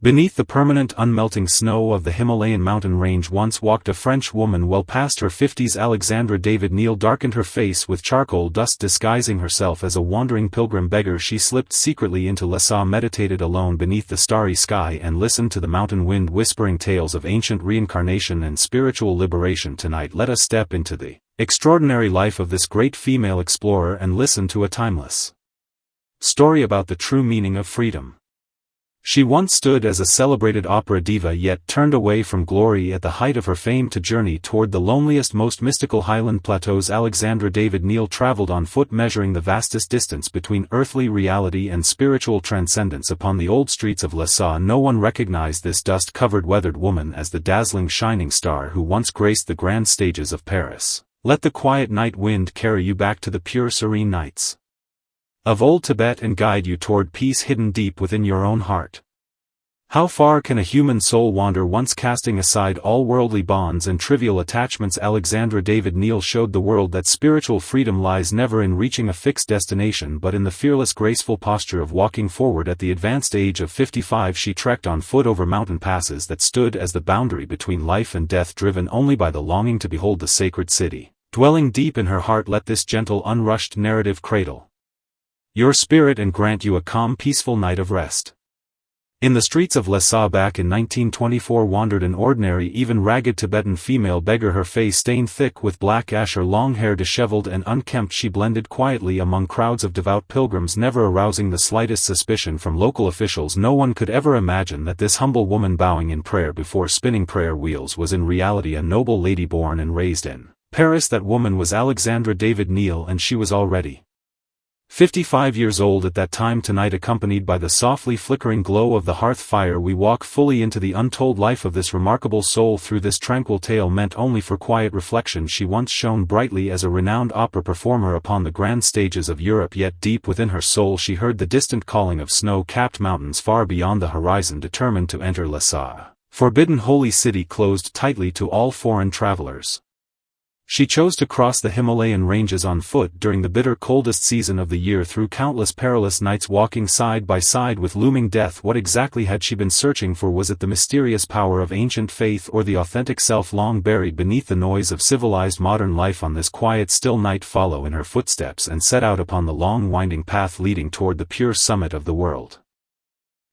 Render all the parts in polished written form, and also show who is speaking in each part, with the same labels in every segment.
Speaker 1: Beneath the permanent unmelting snow of the Himalayan mountain range once walked a French woman well past her 50s. Alexandra David Neal darkened her face with charcoal dust. Disguising herself as a wandering pilgrim beggar, she slipped secretly into Lhasa, meditated alone beneath the starry sky, and listened to the mountain wind whispering tales of ancient reincarnation and spiritual liberation. Tonight let us step into the extraordinary life of this great female explorer and listen to a timeless story about the true meaning of freedom. She once stood as a celebrated opera diva, yet turned away from glory at the height of her fame to journey toward the loneliest, most mystical highland plateaus. Alexandra David Neal traveled on foot, measuring the vastest distance between earthly reality and spiritual transcendence. Upon the old streets of Lhasa, no one recognized this dust-covered, weathered woman as the dazzling shining star who once graced the grand stages of Paris. Let the quiet night wind carry you back to the pure, serene nights of old Tibet and guide you toward peace hidden deep within your own heart. How far can a human soul wander once casting aside all worldly bonds and trivial attachments? Alexandra David Neal showed the world that spiritual freedom lies never in reaching a fixed destination but in the fearless, graceful posture of walking forward. At the advanced age of 55, she trekked on foot over mountain passes that stood as the boundary between life and death, driven only by the longing to behold the sacred city. Dwelling deep in her heart, let this gentle, unrushed narrative cradle your spirit and grant you a calm, peaceful night of rest. In the streets of Lhasa back in 1924 wandered an ordinary, even ragged Tibetan female beggar, her face stained thick with black ash, her long hair disheveled and unkempt. She blended quietly among crowds of devout pilgrims, never arousing the slightest suspicion from local officials. No one could ever imagine that this humble woman bowing in prayer before spinning prayer wheels was in reality a noble lady born and raised in Paris. That woman was Alexandra David Neal, and she was already 55 years old at that time. Tonight, accompanied by the softly flickering glow of the hearth fire, we walk fully into the untold life of this remarkable soul. Through this tranquil tale meant only for quiet reflection, she once shone brightly as a renowned opera performer upon the grand stages of Europe, yet deep within her soul she heard the distant calling of snow-capped mountains far beyond the horizon. Determined to enter Lhasa, forbidden holy city closed tightly to all foreign travelers, she chose to cross the Himalayan ranges on foot during the bitter coldest season of the year, through countless perilous nights, walking side by side with looming death. What exactly had she been searching for? Was it the mysterious power of ancient faith, or the authentic self long buried beneath the noise of civilized modern life? On this quiet, still night, follow in her footsteps and set out upon the long winding path leading toward the pure summit of the world.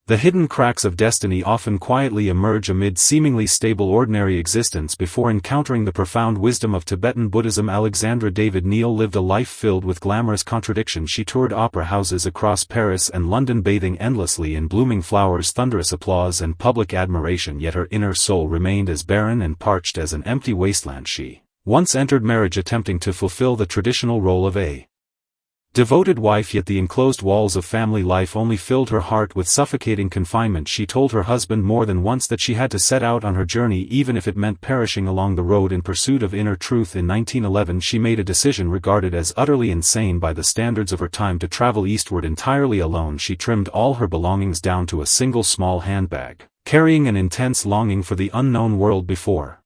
Speaker 1: The hidden cracks of destiny often quietly emerge amid seemingly stable ordinary existence before encountering the profound wisdom of Tibetan Buddhism. Alexandra David Neal lived a life filled with glamorous contradiction. She toured opera houses across Paris and London, bathing endlessly in blooming flowers, thunderous applause, and public admiration, yet her inner soul remained as barren and parched as an empty wasteland. She once entered marriage attempting to fulfill the traditional role of a devoted wife, yet the enclosed walls of family life only filled her heart with suffocating confinement. She told her husband more than once that she had to set out on her journey, even if it meant perishing along the road in pursuit of inner truth. In 1911 she made a decision regarded as utterly insane by the standards of her time to travel eastward entirely alone. She trimmed all her belongings down to a single small handbag, carrying an intense longing for the unknown world before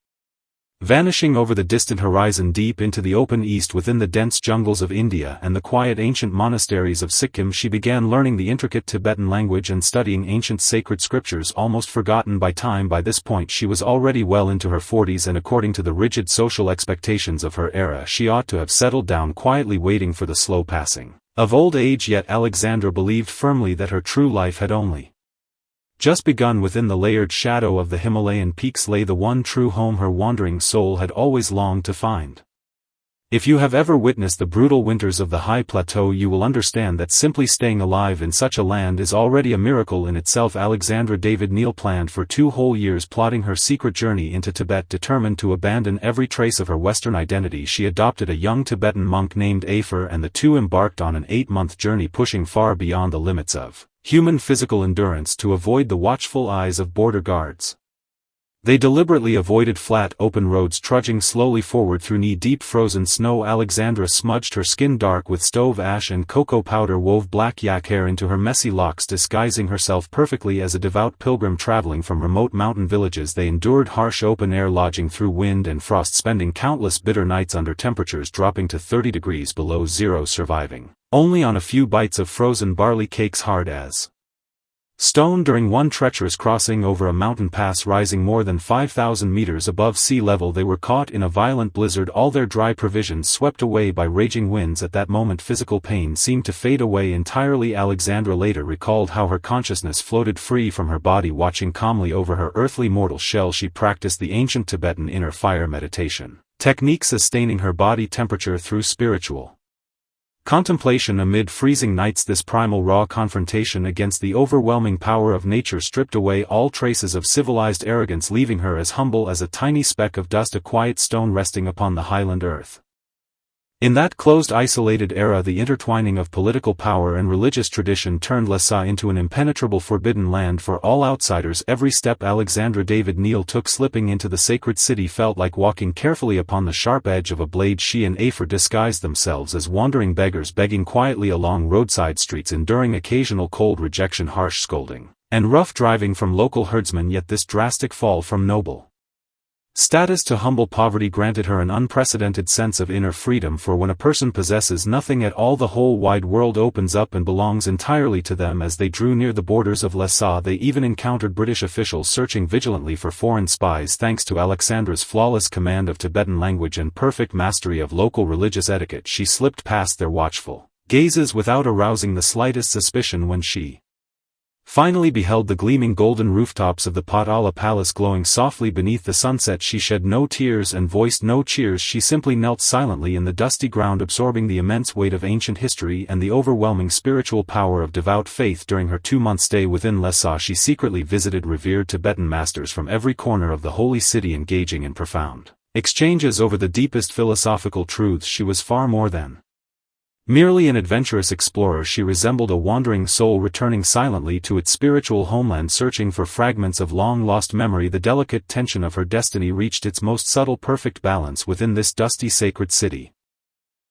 Speaker 1: vanishing over the distant horizon deep into the open east. Within the dense jungles of India and the quiet ancient monasteries of Sikkim she began learning the intricate Tibetan language and studying ancient sacred scriptures almost forgotten by time. By this point she was already well into her 40s, and according to the rigid social expectations of her era she ought to have settled down quietly, waiting for the slow passing of old age. Yet Alexandra believed firmly that her true life had only just begun. Within the layered shadow of the Himalayan peaks lay the one true home her wandering soul had always longed to find. If you have ever witnessed the brutal winters of the high plateau, you will understand that simply staying alive in such a land is already a miracle in itself. Alexandra David Neal planned for 2 whole years, plotting her secret journey into Tibet. Determined to abandon every trace of her Western identity, she adopted a young Tibetan monk named Afer, and the two embarked on an 8-month journey, pushing far beyond the limits of human physical endurance to avoid the watchful eyes of border guards. They deliberately avoided flat, open roads, trudging slowly forward through knee-deep frozen snow. Alexandra smudged her skin dark with stove ash and cocoa powder, wove black yak hair into her messy locks, disguising herself perfectly as a devout pilgrim traveling from remote mountain villages. They endured harsh open-air lodging through wind and frost, spending countless bitter nights under temperatures dropping to 30 degrees below zero, surviving only on a few bites of frozen barley cakes hard as Stone. During one treacherous crossing over a mountain pass rising more than 5,000 meters above sea level, they were caught in a violent blizzard, all their dry provisions swept away by raging winds. At that moment physical pain seemed to fade away entirely. Alexandra later recalled how her consciousness floated free from her body. Watching calmly over her earthly mortal shell, she practiced the ancient Tibetan inner fire meditation technique, sustaining her body temperature through spiritual contemplation amid freezing nights. This primal raw confrontation against the overwhelming power of nature stripped away all traces of civilized arrogance, leaving her as humble as a tiny speck of dust, a quiet stone resting upon the highland earth. In that closed, isolated era, the intertwining of political power and religious tradition turned Lhasa into an impenetrable forbidden land for all outsiders. Every step Alexandra David Neal took slipping into the sacred city felt like walking carefully upon the sharp edge of a blade. She and Afer disguised themselves as wandering beggars, begging quietly along roadside streets, enduring occasional cold rejection, harsh scolding, and rough driving from local herdsmen. Yet this drastic fall from noble status to humble poverty granted her an unprecedented sense of inner freedom, for when a person possesses nothing at all, the whole wide world opens up and belongs entirely to them. As they drew near the borders of Lhasa, they even encountered British officials searching vigilantly for foreign spies. Thanks to Alexandra's flawless command of Tibetan language and perfect mastery of local religious etiquette, she slipped past their watchful gazes without arousing the slightest suspicion. When she finally beheld the gleaming golden rooftops of the Potala Palace glowing softly beneath the sunset, she shed no tears and voiced no cheers. She simply knelt silently in the dusty ground, absorbing the immense weight of ancient history and the overwhelming spiritual power of devout faith. During her 2-month stay within Lhasa, she secretly visited revered Tibetan masters from every corner of the holy city, engaging in profound exchanges over the deepest philosophical truths. She was far more than merely an adventurous explorer. She resembled a wandering soul returning silently to its spiritual homeland, searching for fragments of long-lost memory. The delicate tension of her destiny reached its most subtle, perfect balance within this dusty sacred city.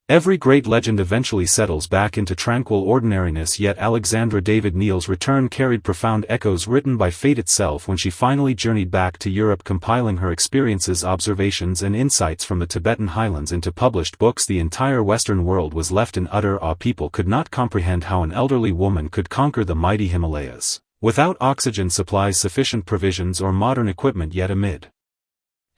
Speaker 1: Every great legend eventually settles back into tranquil ordinariness, yet Alexandra David Neal's return carried profound echoes written by fate itself. When she finally journeyed back to Europe, compiling her experiences, observations and insights from the Tibetan highlands into published books, the entire Western world was left in utter awe. People could not comprehend how an elderly woman could conquer the mighty Himalayas without oxygen supplies, sufficient provisions or modern equipment. Yet amid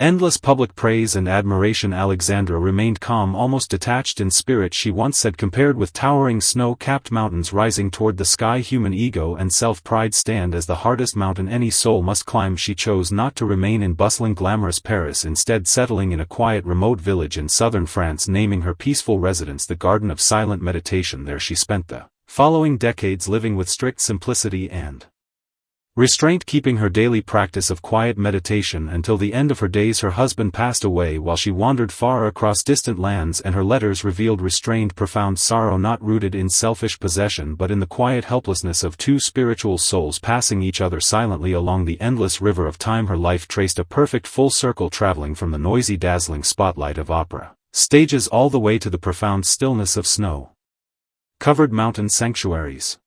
Speaker 1: endless public praise and admiration, Alexandra remained calm, almost detached in spirit. She once said, compared with towering snow-capped mountains rising toward the sky, human ego and self-pride stand as the hardest mountain any soul must climb. She chose not to remain in bustling, glamorous Paris, instead settling in a quiet, remote village in southern France, naming her peaceful residence the Garden of Silent Meditation. There she spent the following decades, living with strict simplicity and restraint, keeping her daily practice of quiet meditation until the end of her days. Her husband passed away while she wandered far across distant lands, and her letters revealed restrained, profound sorrow, not rooted in selfish possession but in the quiet helplessness of two spiritual souls passing each other silently along the endless river of time. Her life traced a perfect full circle, traveling from the noisy, dazzling spotlight of opera stages all the way to the profound stillness of snow-covered mountain sanctuaries.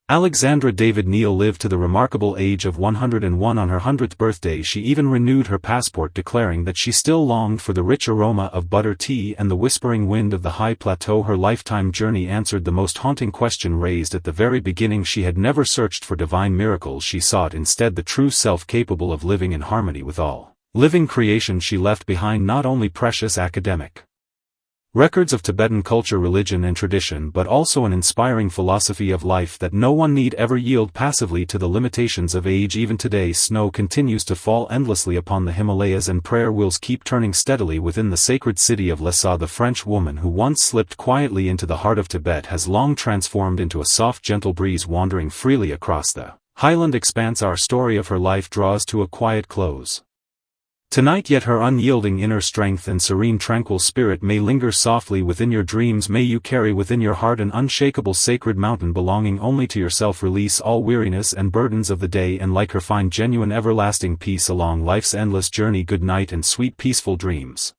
Speaker 1: Alexandra David Neal lived to the remarkable age of 101. On her 100th birthday she even renewed her passport, declaring that she still longed for the rich aroma of butter tea and the whispering wind of the high plateau. Her lifetime journey answered the most haunting question raised at the very beginning. She had never searched for divine miracles, she sought instead the true self capable of living in harmony with all living creation. She left behind not only precious academic records of Tibetan culture, religion and tradition, but also an inspiring philosophy of life that no one need ever yield passively to the limitations of age. Even today snow continues to fall endlessly upon the Himalayas and prayer wheels keep turning steadily within the sacred city of Lhasa. The French woman who once slipped quietly into the heart of Tibet has long transformed into a soft, gentle breeze wandering freely across the highland expanse. Our story of her life draws to a quiet close tonight, yet her unyielding inner strength and serene, tranquil spirit may linger softly within your dreams. May you carry within your heart an unshakable sacred mountain belonging only to yourself. Release all weariness and burdens of the day, and like her find genuine everlasting peace along life's endless journey. Good night and sweet peaceful dreams.